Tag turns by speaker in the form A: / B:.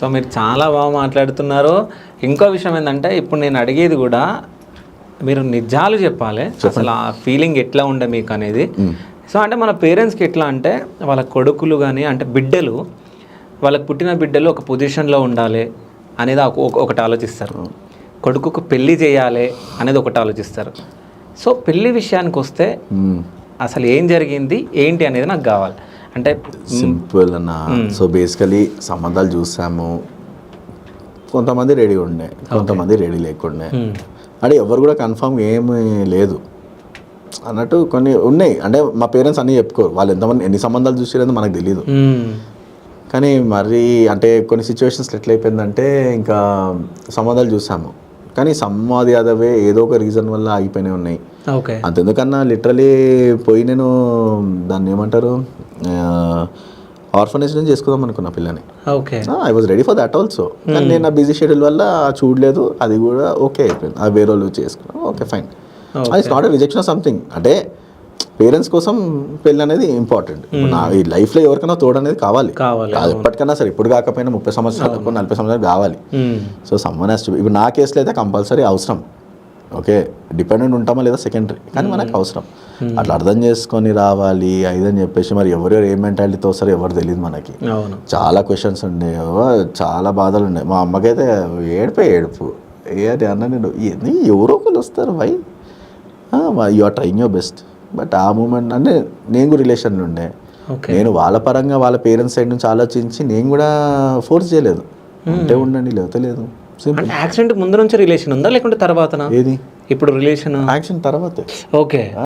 A: So మీరు చాలా బాగా మాట్లాడుతున్నారు. ఇంకో విషయం ఏంటంటే ఇప్పుడు నేను అడిగేది కూడా మీరు నిజాలు చెప్పాలి, అసలు ఆ ఫీలింగ్ ఎట్లా ఉండే మీకు అనేది. సో అంటే మన పేరెంట్స్కి ఎట్లా అంటే వాళ్ళ కొడుకులు కానీ అంటే బిడ్డలు, వాళ్ళకి పుట్టిన బిడ్డలు ఒక పొజిషన్లో ఉండాలి అనేది ఒకటి ఆలోచిస్తారు, కొడుకుకు పెళ్ళి చేయాలి అనేది ఒకటి ఆలోచిస్తారు. సో పెళ్ళి విషయానికి వస్తే అసలు ఏం జరిగింది ఏంటి అనేది నాకు కావాలి. అంటే
B: సింపుల్ అన్న. సో బేసికలీ సంబంధాలు చూసాము, కొంతమంది రెడీ ఉండే, కొంతమంది రెడీ లేకుండే, అంటే ఎవరు కూడా కన్ఫర్మ్ ఏమీ లేదు అన్నట్టు కొన్ని ఉన్నాయి. అంటే మా పేరెంట్స్ అన్నీ చెప్పుకోరు, వాళ్ళు ఎంతమంది ఎన్ని సంబంధాలు చూసిరేదో మనకు తెలియదు. కానీ మరి అంటే కొన్ని సిచ్యువేషన్స్లో ఎట్లయిపోయిందంటే ఇంకా సంబంధాలు చూసాము కానీ సమ్మాది అదవే ఏదో ఒక రీజన్ వల్ల ఆగిపోయినాయి ఉన్నాయి. అంతెందుకన్నా లిటరలీ పోయి నేను దాన్ని ఏమంటారు ఆర్ఫనేజ్ నుంచి చేసుకుందాం అనుకున్నా పిల్లని. I was ready for that also. కానీ నేను నా బిజీ షెడ్యూల్ వల్ల చూడలేదు, అది కూడా ఓకే అయిపోయింది. అది వేరే వాళ్ళు చేసుకున్నాను, ఓకే ఫైన్. అది not a rejection of something. అంటే పేరెంట్స్ కోసం పెళ్ళి అనేది ఇంపార్టెంట్. నా ఈ లైఫ్లో ఎవరికైనా తోడు అనేది కావాలి, ఎప్పటికైనా సరే, ఇప్పుడు కాకపోయినా 30 సంవత్సరాలు 40 సంవత్సరాలు కావాలి. So someone has to. ఇప్పుడు నా కేసులో అయితే కంపల్సరీ అవసరం. ఓకే, డిపెండెంట్ ఉంటామా లేదా సెకండరీ, కానీ మనకు అవసరం. అట్లా అర్థం చేసుకొని రావాలి అని చెప్పేసి మరి ఎవరెవరు ఏ మెంటాలిటీతో వస్తారో ఎవరు తెలియదు మనకి. చాలా క్వశ్చన్స్ ఉండే, చాలా బాధలు ఉన్నాయి. మా అమ్మకైతే ఏడుపు ఏ అన్న నేను ఎవరో ఒకరు వస్తారు why you are trying your best. But ఆ మూమెంట్ అంటే నేను కూడా రిలేషన్లో ఉండే, నేను వాళ్ళ పరంగా వాళ్ళ పేరెంట్స్ సైడ్ నుంచి ఆలోచించి నేను కూడా ఫోర్స్ చేయలేదు, ఉంటే ఉండండి లేకపోతే లేదు.
A: యాక్సిడెంట్ ముందు నుంచి రిలేషన్ ఉందా లేకుంటే తర్వాత?
B: ఏది
A: ఇప్పుడు రిలేషన్
B: యాక్షన్ తర్వాతే.
A: ఓకే.